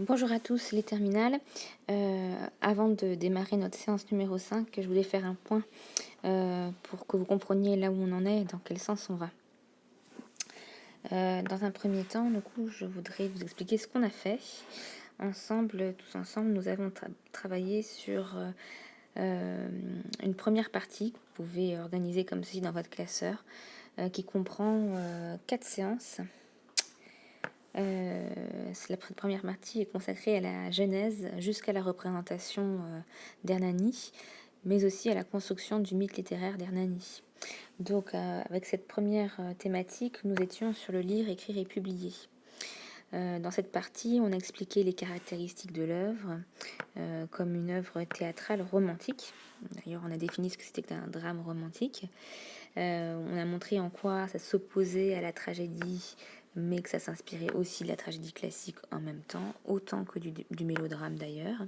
Bonjour à tous les terminales. Avant de démarrer notre séance numéro 5, je voulais faire un point pour que vous compreniez là où on en est et dans quel sens on va. Dans un premier temps, du coup, je voudrais vous expliquer ce qu'on a fait. Ensemble, tous ensemble, nous avons travaillé sur une première partie que vous pouvez organiser comme ceci dans votre classeur, qui comprend 4 séances. La première partie est consacrée à la genèse jusqu'à la représentation d'Hernani, mais aussi à la construction du mythe littéraire d'Hernani. Donc, avec cette première thématique, nous étions sur le lire, écrire et publier. Dans cette partie, on a expliqué les caractéristiques de l'œuvre comme une œuvre théâtrale romantique. D'ailleurs, on a défini ce que c'était qu'un drame romantique. On a montré en quoi ça s'opposait à la tragédie, mais que ça s'inspirait aussi de la tragédie classique en même temps, autant que du mélodrame d'ailleurs.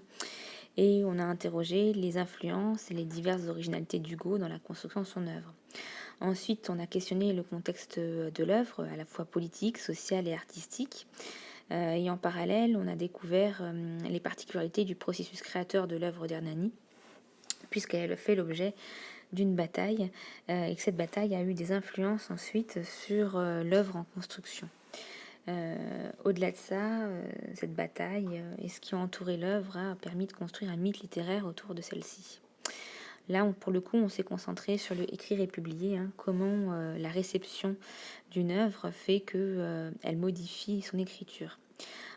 Et on a interrogé les influences et les diverses originalités d'Hugo dans la construction de son œuvre. Ensuite, on a questionné le contexte de l'œuvre, à la fois politique, social et artistique. Et en parallèle, on a découvert les particularités du processus créateur de l'œuvre d'Hernani, puisqu'elle fait l'objet d'une bataille, et que cette bataille a eu des influences ensuite sur l'œuvre en construction. Au-delà de ça, cette bataille et ce qui a entouré l'œuvre a permis de construire un mythe littéraire autour de celle-ci. Là, pour le coup, on s'est concentré sur le écrire et publier, comment la réception d'une œuvre fait qu'elle modifie son écriture.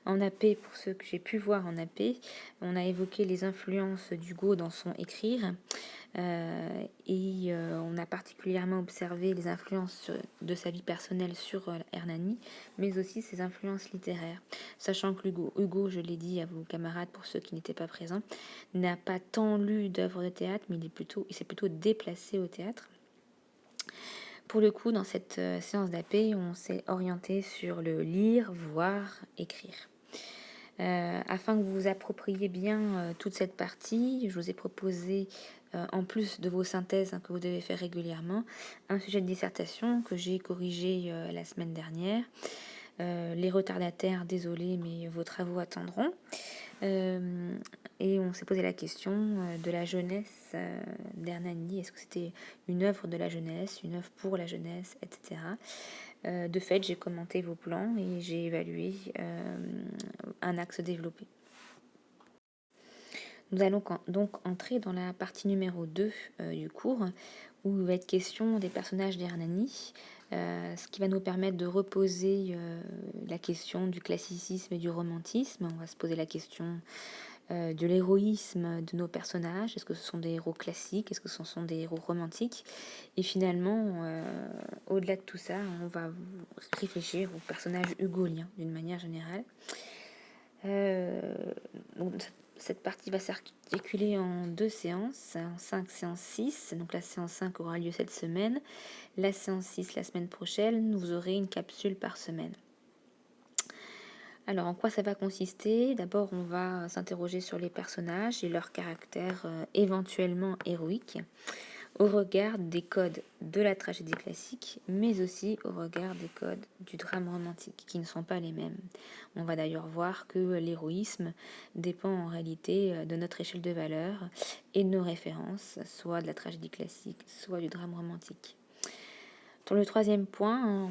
En AP, pour ceux que j'ai pu voir en AP, on a évoqué les influences d'Hugo dans son écrire, et on a particulièrement observé les influences de sa vie personnelle sur Hernani, mais aussi ses influences littéraires. Sachant que Hugo, je l'ai dit à vos camarades pour ceux qui n'étaient pas présents, n'a pas tant lu d'œuvres de théâtre, mais il s'est plutôt déplacé au théâtre. Pour le coup, dans cette séance d'AP, on s'est orienté sur le lire, voir, écrire. Afin que vous vous appropriez bien toute cette partie, je vous ai proposé, en plus de vos synthèses que vous devez faire régulièrement, un sujet de dissertation que j'ai corrigé la semaine dernière. Les retardataires, désolé, mais vos travaux attendront. Et on s'est posé la question de la jeunesse d'Hernani. Est-ce que c'était une œuvre de la jeunesse, une œuvre pour la jeunesse, etc. De fait, j'ai commenté vos plans et j'ai évalué un axe développé. Nous allons donc entrer dans la partie numéro 2 du cours, où il va être question des personnages d'Hernani, ce qui va nous permettre de reposer la question du classicisme et du romantisme. On va se poser la question de l'héroïsme de nos personnages. Est-ce que ce sont des héros classiques? Est-ce que ce sont des héros romantiques? Et finalement, au-delà de tout ça, on va réfléchir aux personnages hugoliens d'une manière générale. Donc, cette partie va s'articuler en 2 séances, en 5 séances 6. Donc la séance 5 aura lieu cette semaine. La séance 6 la semaine prochaine. Vous aurez une capsule par semaine. Alors, en quoi ça va consister? D'abord, on va s'interroger sur les personnages et leur caractère éventuellement héroïque, au regard des codes de la tragédie classique, mais aussi au regard des codes du drame romantique, qui ne sont pas les mêmes. On va d'ailleurs voir que l'héroïsme dépend en réalité de notre échelle de valeurs et de nos références, soit de la tragédie classique, soit du drame romantique. Sur le troisième point,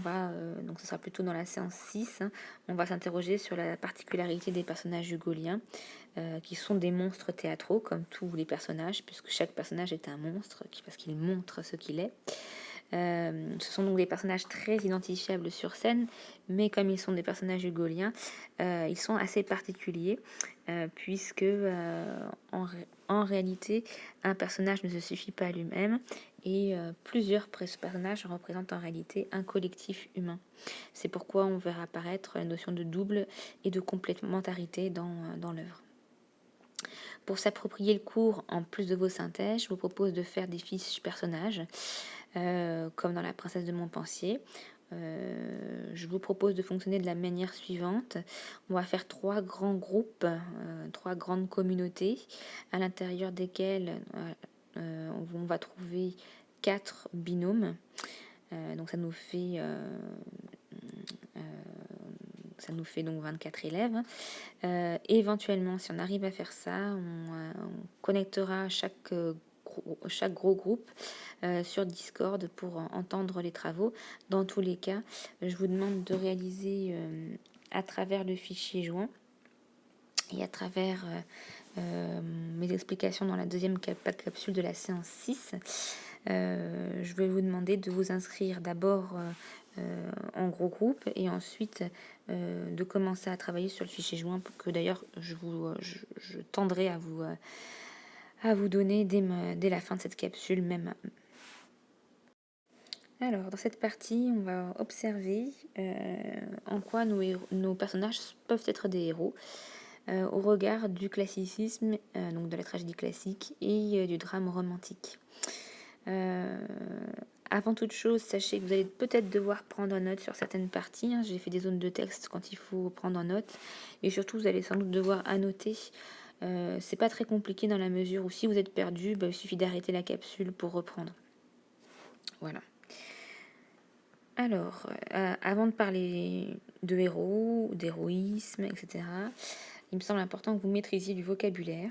donc ce sera plutôt dans la séance 6, on va s'interroger sur la particularité des personnages hugoliens, qui sont des monstres théâtraux, comme tous les personnages, puisque chaque personnage est un monstre, parce qu'il montre ce qu'il est. Ce sont donc des personnages très identifiables sur scène, mais comme ils sont des personnages hugoliens, ils sont assez particuliers, puisque en réalité, un personnage ne se suffit pas à lui-même, et plusieurs personnages représentent en réalité un collectif humain. C'est pourquoi on verra apparaître la notion de double et de complémentarité dans l'œuvre. Pour s'approprier le cours, en plus de vos synthèses, je vous propose de faire des fiches personnages, comme dans La Princesse de Montpensier. Je vous propose de fonctionner de la manière suivante. On va faire 3 grands groupes, 3 grandes communautés, à l'intérieur desquelles on va trouver 4 binômes. Donc ça nous fait ça nous fait donc 24 élèves. Éventuellement, si on arrive à faire ça, on connectera chaque gros groupe sur Discord pour entendre les travaux. Dans tous les cas, je vous demande de réaliser à travers le fichier joint et à travers mes explications dans la deuxième capsule de la séance 6, je vais vous demander de vous inscrire d'abord en gros groupe et ensuite de commencer à travailler sur le fichier joint que d'ailleurs je tendrai à vous donner dès la fin de cette capsule même. Alors, dans cette partie, on va observer en quoi nos personnages peuvent être des héros au regard du classicisme, donc de la tragédie classique et du drame romantique. Avant toute chose, sachez que vous allez peut-être devoir prendre note sur certaines parties. J'ai fait des zones de texte quand il faut prendre note. Et surtout, vous allez sans doute devoir annoter. C'est pas très compliqué dans la mesure où si vous êtes perdu, il suffit d'arrêter la capsule pour reprendre. Voilà. Alors, avant de parler de héros, d'héroïsme, etc., il me semble important que vous maîtrisiez du vocabulaire.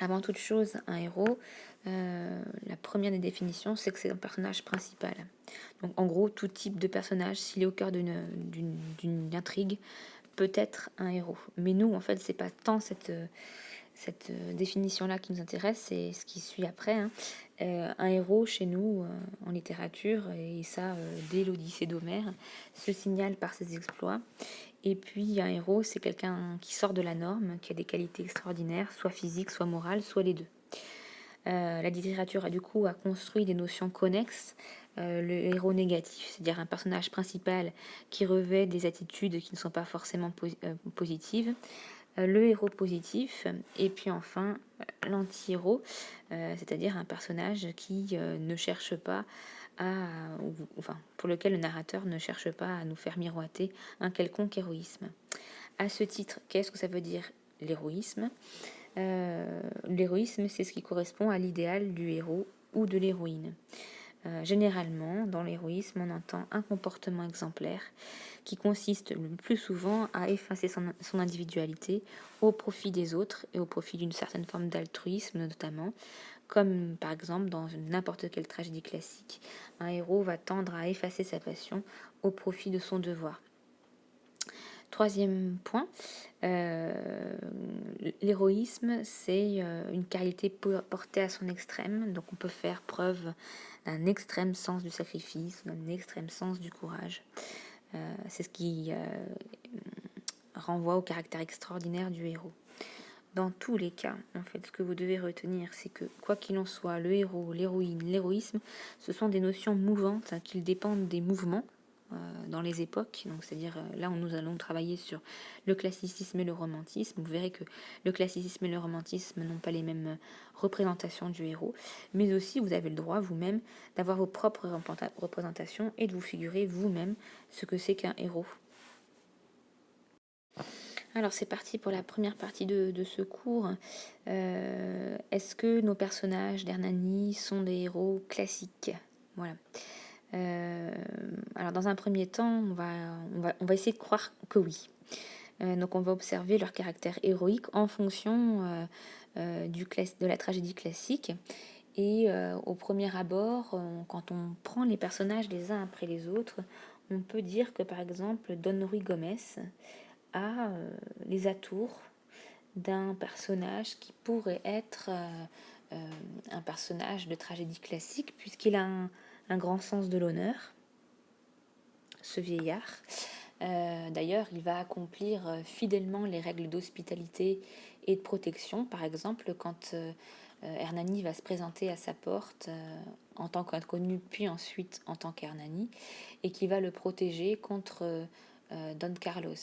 Avant toute chose, un héros, la première des définitions, c'est que c'est un personnage principal. Donc en gros, tout type de personnage, s'il est au cœur d'une intrigue, peut être un héros. Mais nous, en fait, c'est pas tant cette définition-là qui nous intéresse, c'est ce qui suit après. Un héros, chez nous, en littérature, et ça, dès l'Odyssée d'Homère, se signale par ses exploits. Et puis, un héros, c'est quelqu'un qui sort de la norme, qui a des qualités extraordinaires, soit physiques, soit morales, soit les deux. La littérature a du coup construit des notions connexes. Le héros négatif, c'est-à-dire un personnage principal qui revêt des attitudes qui ne sont pas forcément positives. Le héros positif, et puis enfin l'anti-héros, c'est-à-dire un personnage qui ne cherche pas pour lequel le narrateur ne cherche pas à nous faire miroiter un quelconque héroïsme. À ce titre, qu'est-ce que ça veut dire l'héroïsme ? L'héroïsme, c'est ce qui correspond à l'idéal du héros ou de l'héroïne. Généralement, dans l'héroïsme, on entend un comportement exemplaire qui consiste le plus souvent à effacer son individualité au profit des autres et au profit d'une certaine forme d'altruisme notamment, comme par exemple dans n'importe quelle tragédie classique, un héros va tendre à effacer sa passion au profit de son devoir. Troisième point, l'héroïsme, c'est une qualité portée à son extrême. Donc on peut faire preuve d'un extrême sens du sacrifice, d'un extrême sens du courage. C'est ce qui renvoie au caractère extraordinaire du héros. Dans tous les cas, en fait, ce que vous devez retenir, c'est que quoi qu'il en soit, le héros, l'héroïne, l'héroïsme, ce sont des notions mouvantes qui dépendent des mouvements dans les époques. Donc, c'est-à-dire, là où nous allons travailler sur le classicisme et le romantisme. Vous verrez que le classicisme et le romantisme n'ont pas les mêmes représentations du héros. Mais aussi, vous avez le droit, vous-même, d'avoir vos propres représentations et de vous figurer vous-même ce que c'est qu'un héros. Alors c'est parti pour la première partie de ce cours. Est-ce que nos personnages d'Hernani sont des héros classiques ? Voilà. Alors dans un premier temps, on va essayer de croire que oui. Donc on va observer leur caractère héroïque en fonction de la tragédie classique. Et au premier abord, quand on prend les personnages les uns après les autres, on peut dire que par exemple Don Ruy Gomez a les atours d'un personnage qui pourrait être un personnage de tragédie classique, puisqu'il a un grand sens de l'honneur, ce vieillard. D'ailleurs, il va accomplir fidèlement les règles d'hospitalité et de protection. Par exemple, quand Hernani va se présenter à sa porte en tant qu'inconnu, puis ensuite en tant qu'Hernani, et qui va le protéger contre Don Carlos.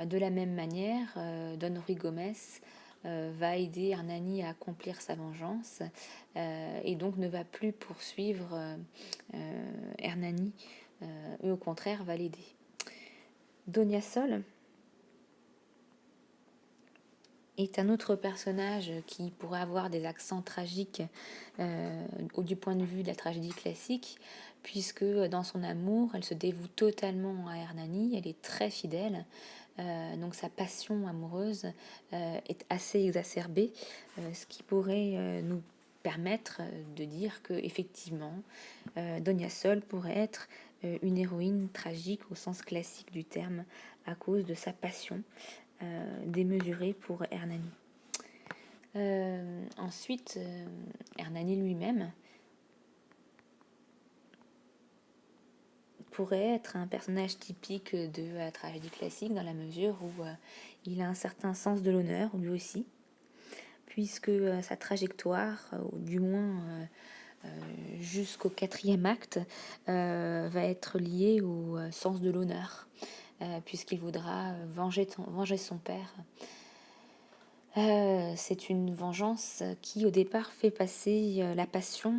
De la même manière, Don Ruy Gomez va aider Hernani à accomplir sa vengeance et donc ne va plus poursuivre Hernani, et au contraire va l'aider. Donia Sol, est un autre personnage qui pourrait avoir des accents tragiques du point de vue de la tragédie classique, puisque dans son amour, elle se dévoue totalement à Hernani, elle est très fidèle, donc sa passion amoureuse est assez exacerbée, ce qui pourrait nous permettre de dire que effectivement, Donia Sol pourrait être une héroïne tragique au sens classique du terme à cause de sa passion démesurée pour Hernani. Ensuite, Hernani lui-même pourrait être un personnage typique de la tragédie classique dans la mesure où il a un certain sens de l'honneur, lui aussi, puisque sa trajectoire, ou du moins jusqu'au 4e acte, va être liée au sens de l'honneur, puisqu'il voudra venger son père. C'est une vengeance qui au départ fait passer la passion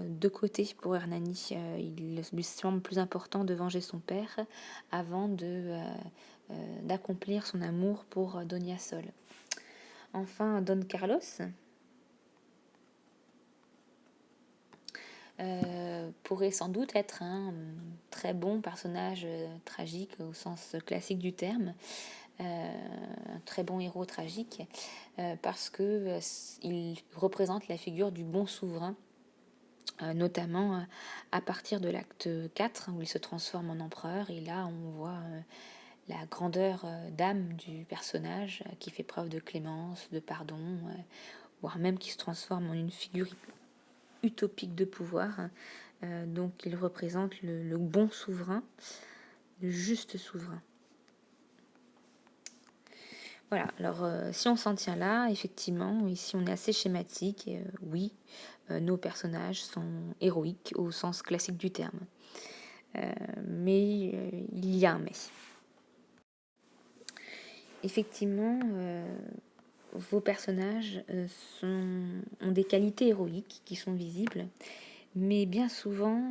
de côté pour Hernani. Il lui semble plus important de venger son père avant d'accomplir son amour pour Donia Sol. Enfin, Don Carlos pourrait sans doute être un très bon personnage tragique au sens classique du terme, un très bon héros tragique, parce que il représente la figure du bon souverain, notamment à partir de l'acte 4 où il se transforme en empereur, et là on voit la grandeur d'âme du personnage qui fait preuve de clémence, de pardon, voire même qui se transforme en une figure utopique de pouvoir. Donc il représente le bon souverain, le juste souverain. Voilà, alors si on s'en tient là, effectivement, ici on est assez schématique, et, oui, nos personnages sont héroïques au sens classique du terme. Mais il y a un mais. Effectivement, vos personnages ont des qualités héroïques qui sont visibles, mais bien souvent,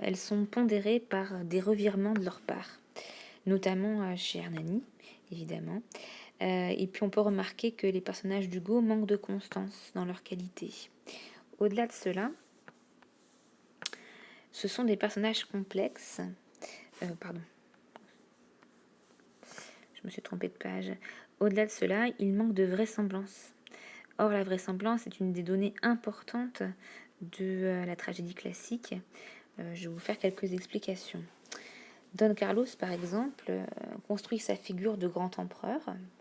elles sont pondérées par des revirements de leur part, notamment chez Hernani, évidemment. Et puis on peut remarquer que les personnages d'Hugo manquent de constance dans leur qualité. Au-delà de cela, ce sont des personnages complexes. Pardon, je me suis trompée de page. Au-delà de cela, ils manquent de vraisemblance. Or, la vraisemblance est une des données importantes de la tragédie classique. Je vais vous faire quelques explications. Don Carlos, par exemple, construit sa figure de grand empereur,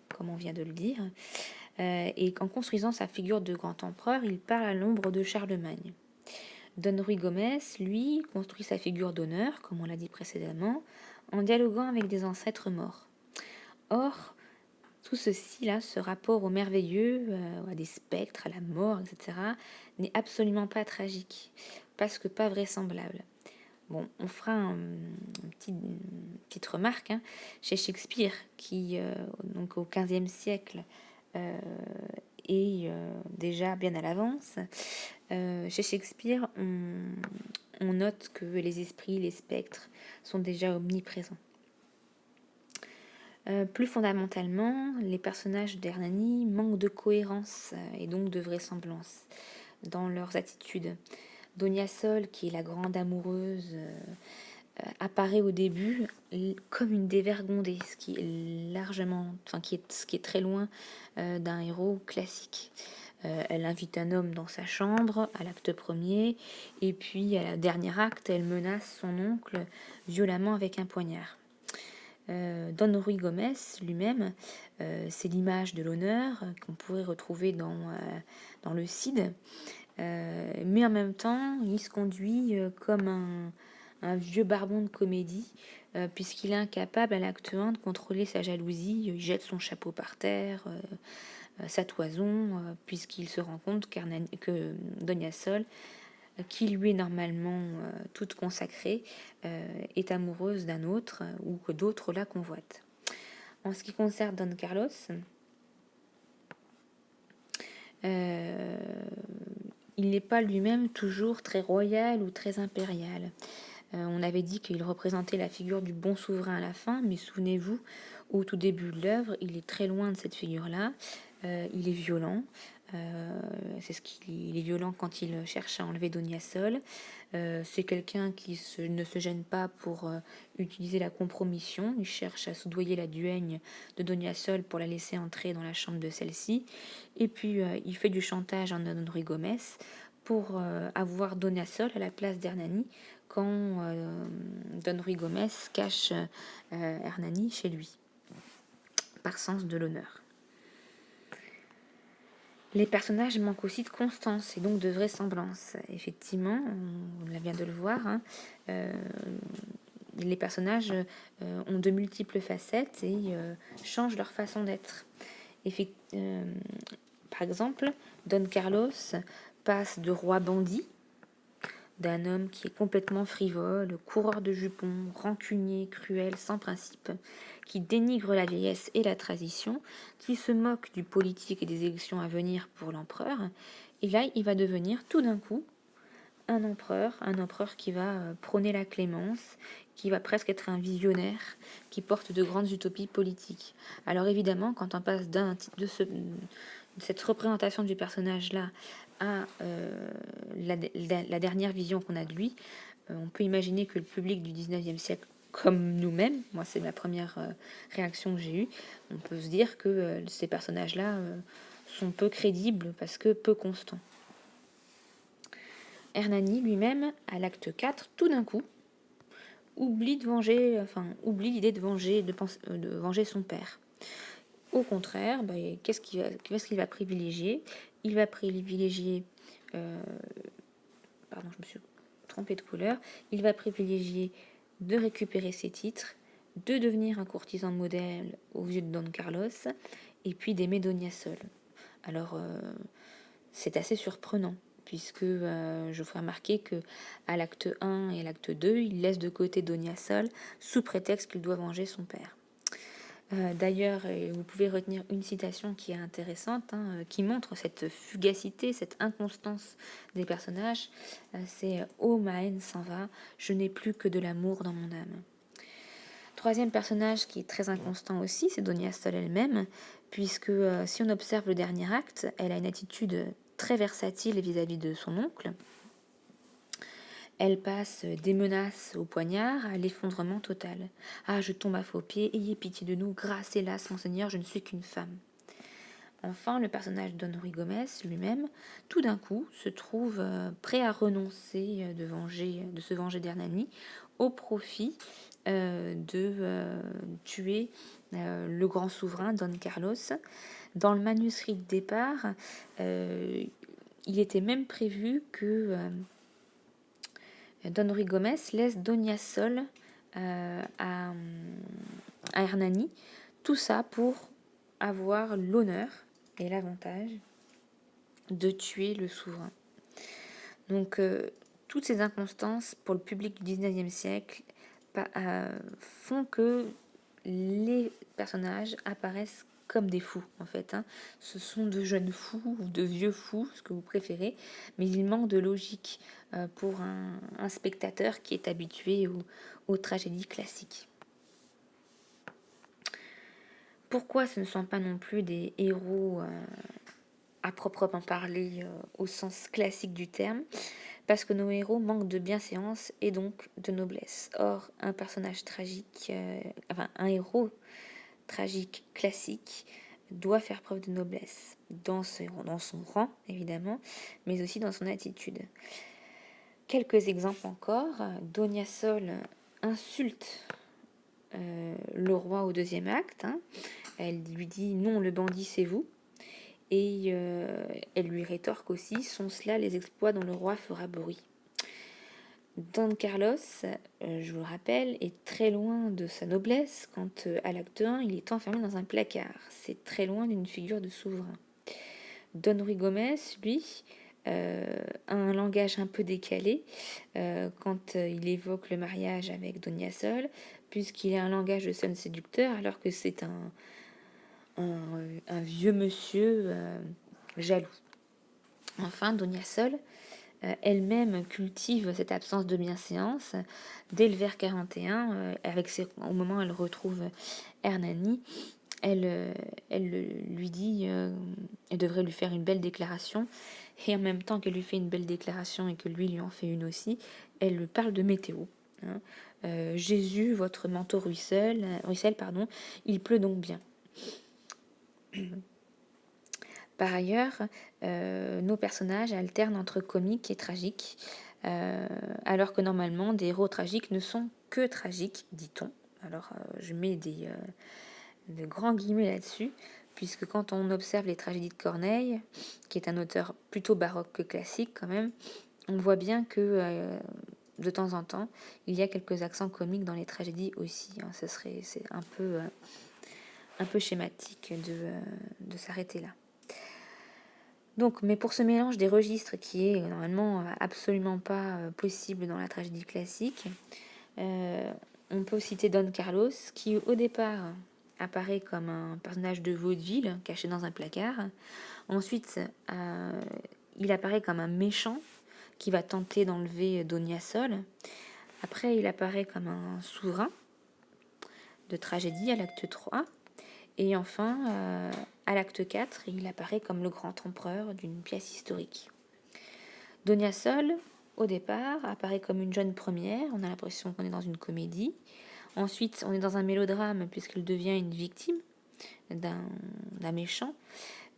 comme on vient de le dire, et en construisant sa figure de grand empereur, il parle à l'ombre de Charlemagne. Don Ruy Gomez, lui, construit sa figure d'honneur, comme on l'a dit précédemment, en dialoguant avec des ancêtres morts. Or, tout ceci, là, ce rapport au merveilleux, à des spectres, à la mort, etc., n'est absolument pas tragique, parce que pas vraisemblable. Bon, on fera une petite remarque, hein, chez Shakespeare, qui, donc au XVe siècle, est déjà bien à l'avance. Chez Shakespeare, on note que les esprits, les spectres sont déjà omniprésents. Plus fondamentalement, les personnages d'Hernani manquent de cohérence et donc de vraisemblance dans leurs attitudes. Donia Sol, qui est la grande amoureuse, apparaît au début comme une dévergondée, ce qui est largement, ce qui est très loin d'un héros classique. Elle invite un homme dans sa chambre à l'acte premier, et puis à la dernier acte, elle menace son oncle violemment avec un poignard. Don Ruy Gomez lui-même, c'est l'image de l'honneur qu'on pourrait retrouver dans le Cid, mais en même temps, il se conduit comme un vieux barbon de comédie, puisqu'il est incapable à l'acte 1 de contrôler sa jalousie, il jette son chapeau par terre, sa toison, puisqu'il se rend compte que Donia Sol, qui lui est normalement toute consacrée, est amoureuse d'un autre ou que d'autres la convoitent. En ce qui concerne Don Carlos, il n'est pas lui-même toujours très royal ou très impérial. On avait dit qu'il représentait la figure du bon souverain à la fin, mais souvenez-vous, Au tout début de l'œuvre, il est très loin de cette figure-là. Il est violent. Il est violent quand il cherche à enlever Donia Sol. C'est quelqu'un qui ne se gêne pas pour utiliser la compromission. Il cherche à soudoyer la duègne de Donia Sol pour la laisser entrer dans la chambre de celle-ci. Et puis il fait du chantage à Don Ruy pour avoir Donia Sol à la place d'Hernani quand Don Ruy cache Hernani chez lui, par sens de l'honneur. Les personnages manquent aussi de constance et donc de vraisemblance. Effectivement, on vient de le voir, hein, les personnages ont de multiples facettes et changent leur façon d'être. Par exemple, Don Carlos passe de roi bandit, d'un homme qui est complètement frivole, coureur de jupons, rancunier, cruel, sans principe, qui dénigre la vieillesse et la tradition, qui se moque du politique et des élections à venir pour l'empereur. Et là, il va devenir tout d'un coup un empereur qui va prôner la clémence, qui va presque être un visionnaire, qui porte de grandes utopies politiques. Alors évidemment, quand on passe de cette représentation du personnage-là à la dernière vision qu'on a de lui, on peut imaginer que le public du 19e siècle, comme nous-mêmes, moi c'est ma première réaction que j'ai eue, on peut se dire que ces personnages-là sont peu crédibles parce que peu constants. Hernani lui-même, à l'acte 4, tout d'un coup, oublie l'idée de venger son père. Au contraire, qu'est-ce qu'il va privilégier? Il va privilégier... pardon, je me suis trompée de couleur. Il va privilégier de récupérer ses titres, de devenir un courtisan modèle aux yeux de Don Carlos, et puis d'aimer Donia Sol. Alors, c'est assez surprenant, puisque je vous ferai remarquer que à l'acte 1 et à l'acte 2, il laisse de côté Donia Sol sous prétexte qu'il doit venger son père. D'ailleurs, vous pouvez retenir une citation qui est intéressante, qui montre cette fugacité, cette inconstance des personnages. C'est « Oh, ma haine s'en va, je n'ai plus que de l'amour dans mon âme ». Troisième personnage qui est très inconstant aussi, c'est Donia Sol elle-même, puisque si on observe le dernier acte, elle a une attitude très versatile vis-à-vis de son oncle. Elle passe des menaces au poignard à l'effondrement total. « Ah, je tombe à faux pieds, ayez pitié de nous, grâce hélas, monseigneur, je ne suis qu'une femme. » Enfin, le personnage Don Ruy lui-même, tout d'un coup, se trouve prêt à renoncer de se venger d'Hernani au profit de tuer le grand souverain Don Carlos. Dans le manuscrit de départ, il était même prévu que Don Ruy laisse Donia Sol à Hernani, tout ça pour avoir l'honneur et l'avantage de tuer le souverain. Donc, toutes ces inconstances pour le public du 19e siècle font que les personnages apparaissent comme des fous, en fait. Ce sont de jeunes fous ou de vieux fous, ce que vous préférez, mais il manque de logique pour un spectateur qui est habitué aux tragédies classiques. Pourquoi ce ne sont pas non plus des héros à proprement parler au sens classique du terme? Parce que nos héros manquent de bienséance et donc de noblesse. Or, un personnage tragique, un héros tragique classique doit faire preuve de noblesse dans son rang, évidemment, mais aussi dans son attitude. Quelques exemples encore. Donia Sol insulte le roi au deuxième acte. Elle lui dit « Non, le bandit, c'est vous ». Et elle lui rétorque aussi « Sont cela les exploits dont le roi fera bruit ». Don Carlos, je vous le rappelle, est très loin de sa noblesse quand, à l'acte 1, il est enfermé dans un placard. C'est très loin d'une figure de souverain. Don Ruy lui, a un langage un peu décalé quand il évoque le mariage avec Donia Sol, puisqu'il a un langage de son séducteur, alors que c'est un vieux monsieur jaloux. Enfin, Donia Sol elle-même cultive cette absence de bienséance. Dès le vers 41, au moment où elle retrouve Hernani, elle lui dit, elle devrait lui faire une belle déclaration, et en même temps qu'elle lui fait une belle déclaration et que lui en fait une aussi, elle lui parle de météo. Hein. Jésus, votre manteau ruisselle, pardon, il pleut donc bien. Par ailleurs, nos personnages alternent entre comique et tragique, alors que normalement, des héros tragiques ne sont que tragiques, dit-on. Alors, je mets de grands guillemets là-dessus, puisque quand on observe les tragédies de Corneille, qui est un auteur plutôt baroque que classique quand même, on voit bien que de temps en temps, il y a quelques accents comiques dans les tragédies aussi. Hein. C'est un peu schématique de s'arrêter là. Donc, mais pour ce mélange des registres qui est normalement absolument pas possible dans la tragédie classique, on peut citer Don Carlos, qui au départ apparaît comme un personnage de vaudeville caché dans un placard. Ensuite, il apparaît comme un méchant qui va tenter d'enlever Donia Sol. Après, il apparaît comme un souverain de tragédie à l'acte 3. Et enfin, à l'acte 4, il apparaît comme le grand empereur d'une pièce historique. Donia Sol, au départ, apparaît comme une jeune première. On a l'impression qu'on est dans une comédie. Ensuite, on est dans un mélodrame puisqu'elle devient une victime d'un méchant.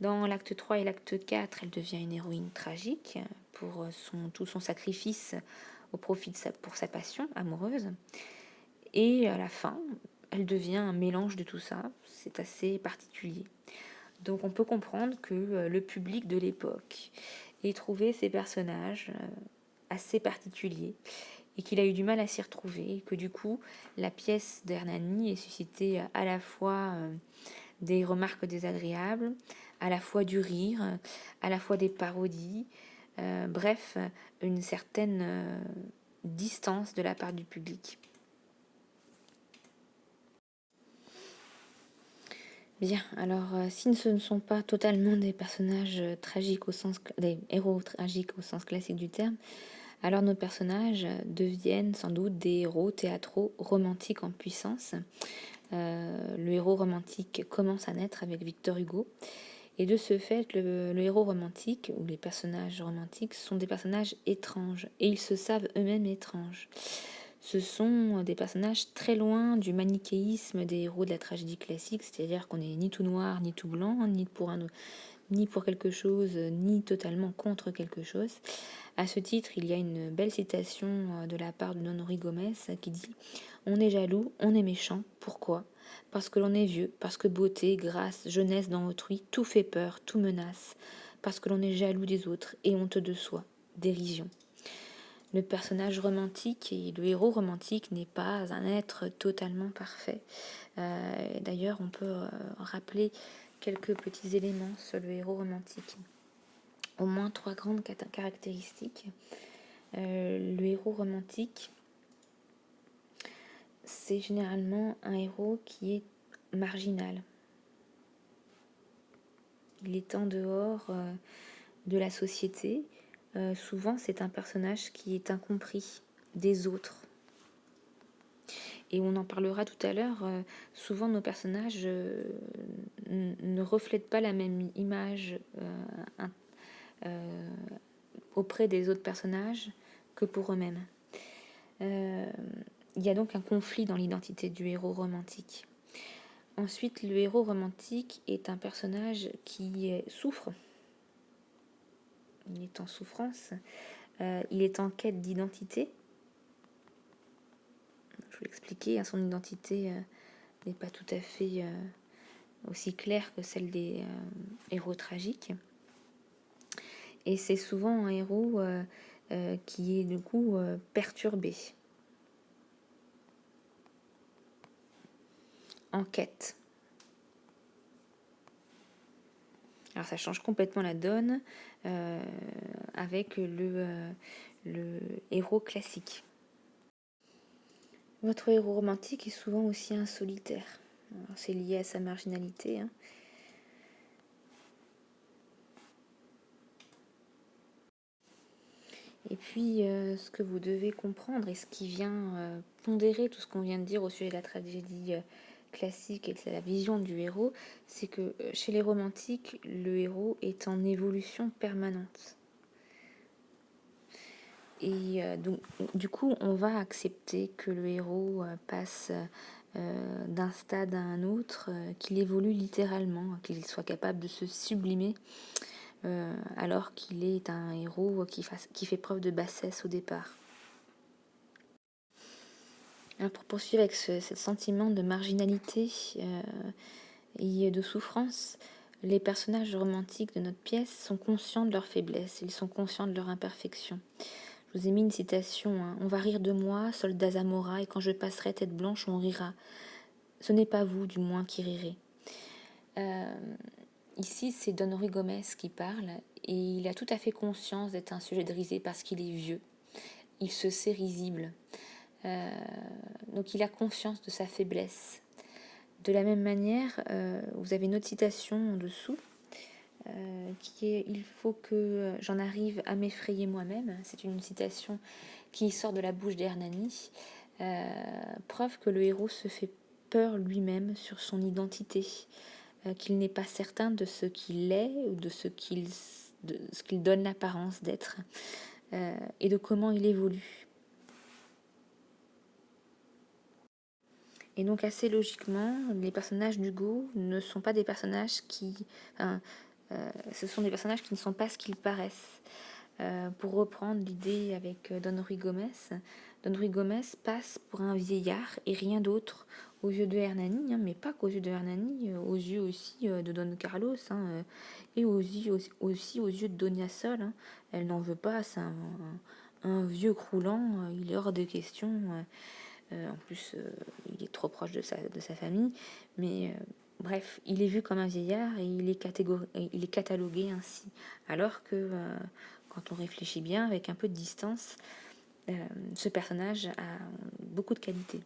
Dans l'acte 3 et l'acte 4, elle devient une héroïne tragique pour tout son sacrifice au profit pour sa passion amoureuse. Et à la fin, elle devient un mélange de tout ça. C'est assez particulier. Donc on peut comprendre que le public de l'époque ait trouvé ces personnages assez particuliers et qu'il a eu du mal à s'y retrouver, et que du coup la pièce d'Hernani ait suscité à la fois des remarques désagréables, à la fois du rire, à la fois des parodies, bref, une certaine distance de la part du public. Bien, alors si ce ne sont pas totalement des personnages tragiques des héros tragiques au sens classique du terme, alors nos personnages deviennent sans doute des héros théâtraux romantiques en puissance. Le héros romantique commence à naître avec Victor Hugo. Et de ce fait, le héros romantique, ou les personnages romantiques, sont des personnages étranges. Et ils se savent eux-mêmes étranges. Ce sont des personnages très loin du manichéisme des héros de la tragédie classique, c'est-à-dire qu'on n'est ni tout noir, ni tout blanc, ni pour quelque chose, ni totalement contre quelque chose. À ce titre, il y a une belle citation de la part de Nonori Gomez qui dit « On est jaloux, on est méchant, pourquoi ? Parce que l'on est vieux, parce que beauté, grâce, jeunesse dans autrui, tout fait peur, tout menace, parce que l'on est jaloux des autres et honteux de soi, dérision. » Le personnage romantique et le héros romantique n'est pas un être totalement parfait. D'ailleurs, on peut rappeler quelques petits éléments sur le héros romantique. Au moins 3 grandes caractéristiques. Le héros romantique, c'est généralement un héros qui est marginal. Il est en dehors de la société. Souvent, c'est un personnage qui est incompris des autres. Et on en parlera tout à l'heure, souvent nos personnages ne reflètent pas la même image auprès des autres personnages que pour eux-mêmes. Il y a donc un conflit dans l'identité du héros romantique. Ensuite, le héros romantique est un personnage qui souffre. Il est en souffrance. Il est en quête d'identité. Je vais l'expliquer, hein, son identité n'est pas tout à fait aussi claire que celle des héros tragiques. Et c'est souvent un héros qui est du coup perturbé, en quête. Alors ça change complètement la donne avec le héros classique. Votre héros romantique est souvent aussi un solitaire. C'est lié à sa marginalité. Hein. Et puis, ce que vous devez comprendre et ce qui vient pondérer tout ce qu'on vient de dire au sujet de la tragédie classique et de la vision du héros, c'est que chez les romantiques, le héros est en évolution permanente. Et donc, du coup, on va accepter que le héros passe d'un stade à un autre, qu'il évolue littéralement, qu'il soit capable de se sublimer, alors qu'il est un héros qui fait preuve de bassesse au départ. Alors, pour poursuivre avec ce sentiment de marginalité et de souffrance, les personnages romantiques de notre pièce sont conscients de leurs faiblesses, ils sont conscients de leur imperfection. Je vous ai mis une citation, hein. On va rire de moi, soldat Zamora, et quand je passerai tête blanche, on rira. Ce n'est pas vous, du moins, qui rirez. Ici, c'est Don Ruy Gomez qui parle, et il a tout à fait conscience d'être un sujet de risée parce qu'il est vieux. Il se sait risible. Donc il a conscience de sa faiblesse. De la même manière, vous avez une autre citation en dessous, qui est « Il faut que j'en arrive à m'effrayer moi-même ». C'est une citation qui sort de la bouche d'Hernani, preuve que le héros se fait peur lui-même sur son identité, qu'il n'est pas certain de ce qu'il est ou de ce qu'il donne l'apparence d'être, et de comment il évolue. Et donc assez logiquement, les personnages d'Hugo ne sont pas des personnages ce sont des personnages qui ne sont pas ce qu'ils paraissent. Pour reprendre l'idée avec Don Ruy Gomez passe pour un vieillard et rien d'autre aux yeux de Hernani, mais pas qu'aux yeux de Hernani, aux yeux aussi de Don Carlos, et aussi aux yeux de Donia Sol. Elle n'en veut pas, c'est un vieux croulant, il est hors de question. En plus, il est trop proche de sa famille, mais bref, il est vu comme un vieillard et il est catalogué ainsi. Alors que quand on réfléchit bien, avec un peu de distance, ce personnage a beaucoup de qualités.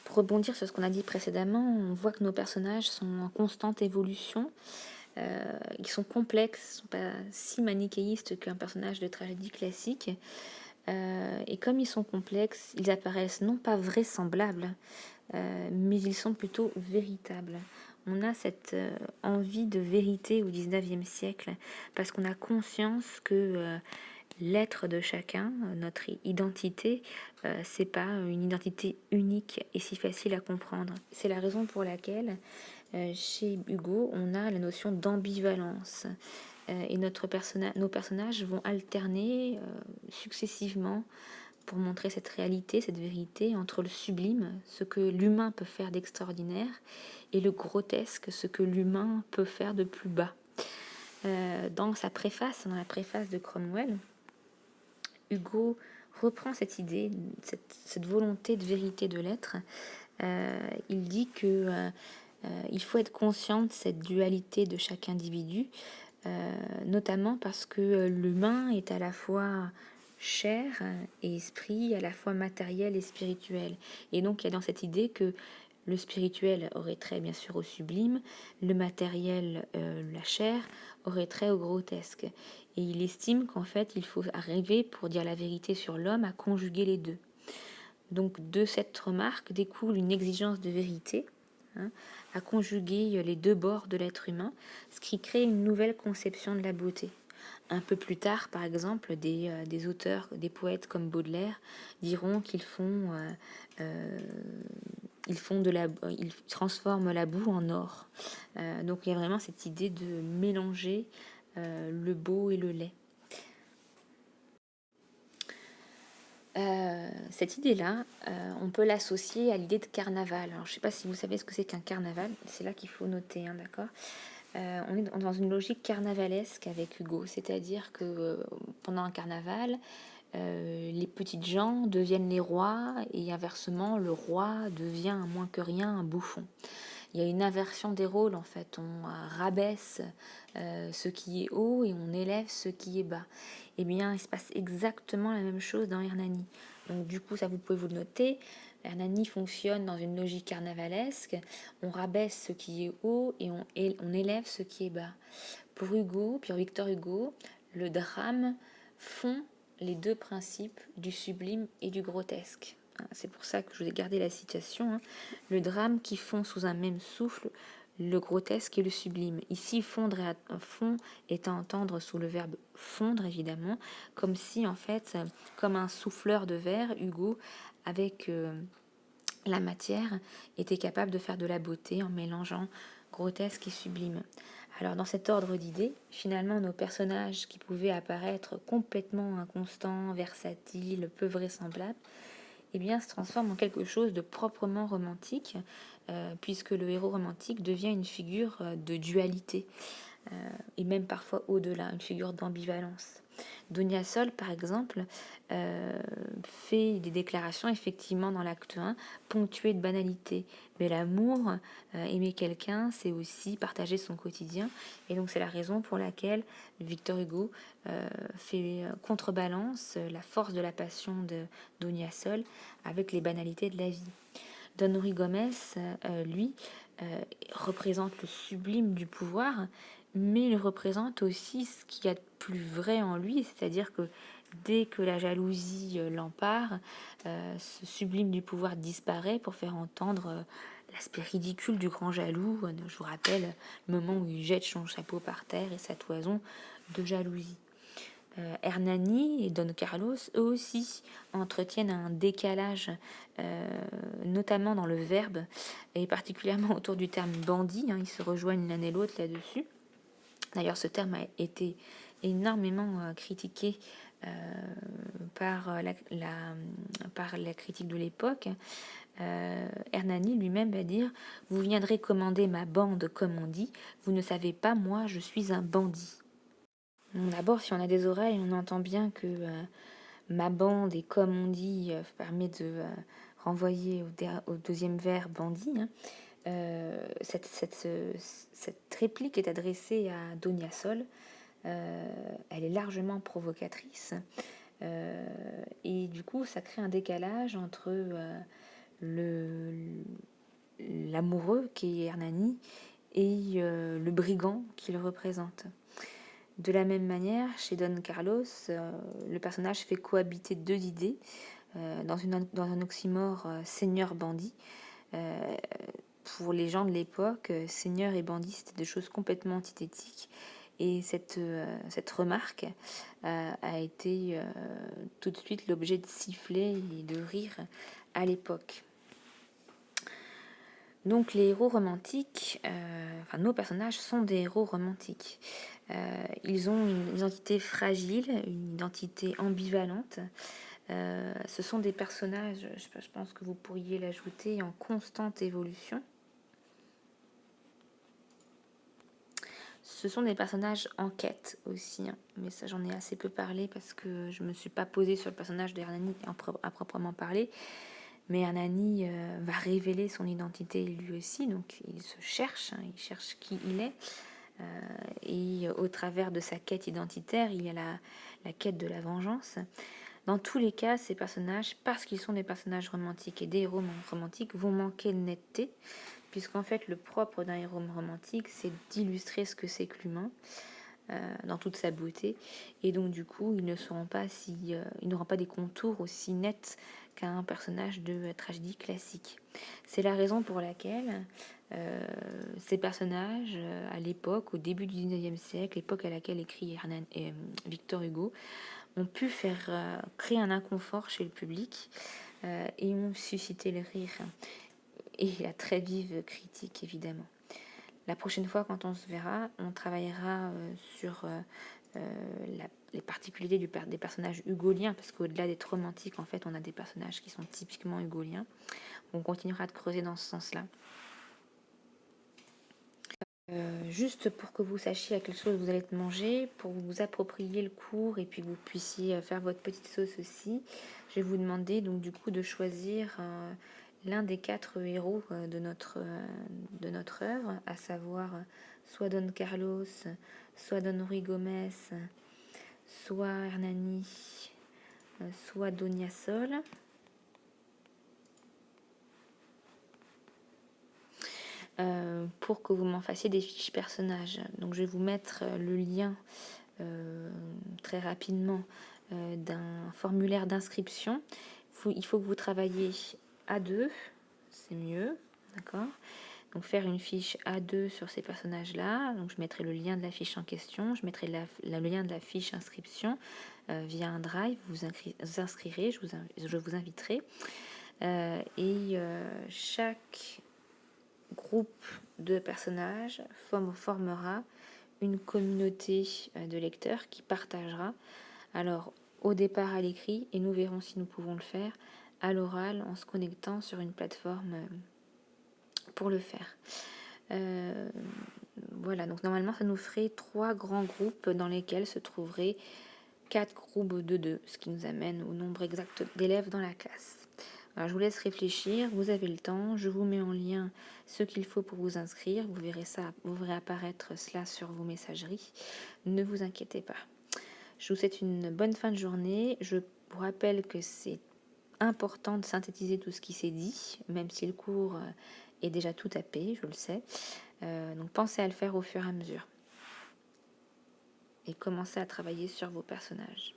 Pour rebondir sur ce qu'on a dit précédemment, on voit que nos personnages sont en constante évolution. Ils sont complexes, ils ne sont pas si manichéistes qu'un personnage de tragédie classique. Et comme ils sont complexes, ils apparaissent non pas vraisemblables, mais ils sont plutôt véritables. On a cette envie de vérité au XIXe siècle, parce qu'on a conscience que l'être de chacun, notre identité, c'est pas une identité unique et si facile à comprendre. C'est la raison pour laquelle chez Hugo, on a la notion d'ambivalence. Et nos personnages vont alterner successivement pour montrer cette réalité, cette vérité entre le sublime, ce que l'humain peut faire d'extraordinaire, et le grotesque, ce que l'humain peut faire de plus bas. Dans la préface de Cromwell, Hugo reprend cette idée, cette volonté de vérité de l'être. Il dit que il faut être conscient de cette dualité de chaque individu, notamment parce que l'humain est à la fois chair et esprit, à la fois matériel et spirituel. Et donc il y a dans cette idée que le spirituel aurait trait bien sûr au sublime, le matériel, la chair, aurait trait au grotesque. Et il estime qu'en fait il faut arriver, pour dire la vérité sur l'homme, à conjuguer les deux. Donc de cette remarque découle une exigence de vérité, à conjuguer les deux bords de l'être humain, ce qui crée une nouvelle conception de la beauté. Un peu plus tard, par exemple, des auteurs, des poètes comme Baudelaire diront qu'ils ils transforment la boue en or. Donc il y a vraiment cette idée de mélanger le beau et le laid. Cette idée-là, on peut l'associer à l'idée de carnaval. Alors, je ne sais pas si vous savez ce que c'est qu'un carnaval, c'est là qu'il faut noter, d'accord. On est dans une logique carnavalesque avec Hugo, c'est-à-dire que pendant un carnaval, les petites gens deviennent les rois et inversement, le roi devient moins que rien un bouffon. Il y a une inversion des rôles en fait, on rabaisse ce qui est haut et on élève ce qui est bas. Eh bien, il se passe exactement la même chose dans Hernani. Donc du coup, ça vous pouvez vous le noter, Hernani fonctionne dans une logique carnavalesque, on rabaisse ce qui est haut et on élève ce qui est bas. Pour Victor Hugo, le drame fond les deux principes du sublime et du grotesque. C'est pour ça que je vous ai gardé la citation. Le drame qui fond sous un même souffle le grotesque et le sublime. Ici, fondre est à entendre sous le verbe fondre, évidemment, comme si, en fait, comme un souffleur de verre, Hugo, avec la matière, était capable de faire de la beauté en mélangeant grotesque et sublime. Alors dans cet ordre d'idées, finalement nos personnages qui pouvaient apparaître complètement inconstants, versatiles, peu vraisemblables, eh bien se transforment en quelque chose de proprement romantique, puisque le héros romantique devient une figure de dualité, et même parfois au-delà, une figure d'ambivalence. Donia Sol, par exemple, fait des déclarations effectivement dans l'acte 1, ponctuées de banalité. Mais l'amour, aimer quelqu'un, c'est aussi partager son quotidien. Et donc c'est la raison pour laquelle Victor Hugo fait contrebalance la force de la passion de Donia Sol avec les banalités de la vie. Don Gomez, lui, représente le sublime du pouvoir, mais il représente aussi ce qu'il y a de plus vrai en lui, c'est-à-dire que dès que la jalousie l'empare, ce sublime du pouvoir disparaît pour faire entendre l'aspect ridicule du grand jaloux. Je vous rappelle le moment où il jette son chapeau par terre et sa toison de jalousie. Hernani et Don Carlos, eux aussi, entretiennent un décalage, notamment dans le verbe, et particulièrement autour du terme bandit. Ils se rejoignent l'un et l'autre là-dessus. D'ailleurs, ce terme a été énormément critiqué par la critique de l'époque. Hernani lui-même va dire « Vous viendrez commander ma bande, comme on dit. Vous ne savez pas, moi, je suis un bandit. » D'abord, si on a des oreilles, on entend bien que ma bande, et comme on dit, permet de renvoyer au deuxième vers bandit. Cette réplique est adressée à Donia Sol. Elle est largement provocatrice. Et du coup, ça crée un décalage entre l'amoureux, qui est Hernani, et le brigand qu'il représente. De la même manière, chez Don Carlos, le personnage fait cohabiter deux idées dans un oxymore seigneur-bandit. Pour les gens de l'époque, seigneur et bandit, c'était des choses complètement antithétiques. Et cette remarque a été tout de suite l'objet de sifflets et de rires à l'époque. Donc les héros romantiques, nos personnages sont des héros romantiques. Ils ont une identité fragile, une identité ambivalente. Ce sont des personnages, je pense que vous pourriez l'ajouter, en constante évolution. Ce sont des personnages en quête aussi, mais ça j'en ai assez peu parlé parce que je ne me suis pas posée sur le personnage d'Hernani à proprement parler. Mais Hernani va révéler son identité lui aussi, donc il se cherche, il cherche qui il est. Et au travers de sa quête identitaire, il y a la quête de la vengeance. Dans tous les cas, ces personnages, parce qu'ils sont des personnages romantiques et des héros romantiques, vont manquer de netteté, puisqu'en fait, le propre d'un héros romantique, c'est d'illustrer ce que c'est que l'humain, dans toute sa beauté. Et donc, du coup, ils n'auront pas des contours aussi nets qu'un personnage de tragédie classique. C'est la raison pour laquelle ces personnages, à l'époque, au début du 19e siècle, l'époque à laquelle écrit Victor Hugo, ont pu créer un inconfort chez le public et ont suscité le rire et la très vive critique, évidemment. La prochaine fois, quand on se verra, on travaillera sur les particularités des personnages hugoliens, parce qu'au-delà d'être romantiques, en fait, on a des personnages qui sont typiquement hugoliens. On continuera de creuser dans ce sens-là. Juste pour que vous sachiez à quelle chose vous allez manger, pour vous approprier le cours et puis que vous puissiez faire votre petite sauce aussi, je vais vous demander donc du coup de choisir l'un des 4 héros de notre œuvre, à savoir soit Don Carlos, soit Don Ruy Gomez, soit Hernani, soit Donia Sol. Pour que vous m'en fassiez des fiches personnages. Donc je vais vous mettre le lien très rapidement d'un formulaire d'inscription. Il faut que vous travailliez à deux, c'est mieux, d'accord? Donc faire une fiche A2 sur ces personnages-là. Donc je mettrai le lien de la fiche en question, je mettrai le lien de la fiche inscription via un drive. Vous inscrirez, je vous inviterai. Chaque groupe de personnages formera une communauté de lecteurs qui partagera. Alors au départ à l'écrit, et nous verrons si nous pouvons le faire à l'oral en se connectant sur une plateforme pour le faire. Voilà, donc normalement ça nous ferait 3 grands groupes dans lesquels se trouveraient 4 groupes de 2, ce qui nous amène au nombre exact d'élèves dans la classe. Alors, je vous laisse réfléchir, vous avez le temps, je vous mets en lien ce qu'il faut pour vous inscrire, vous verrez ça, vous verrez apparaître cela sur vos messageries, ne vous inquiétez pas. Je vous souhaite une bonne fin de journée, je vous rappelle que c'est important de synthétiser tout ce qui s'est dit, même si le cours est déjà tout tapé, je le sais. Donc pensez à le faire au fur et à mesure. Et commencez à travailler sur vos personnages.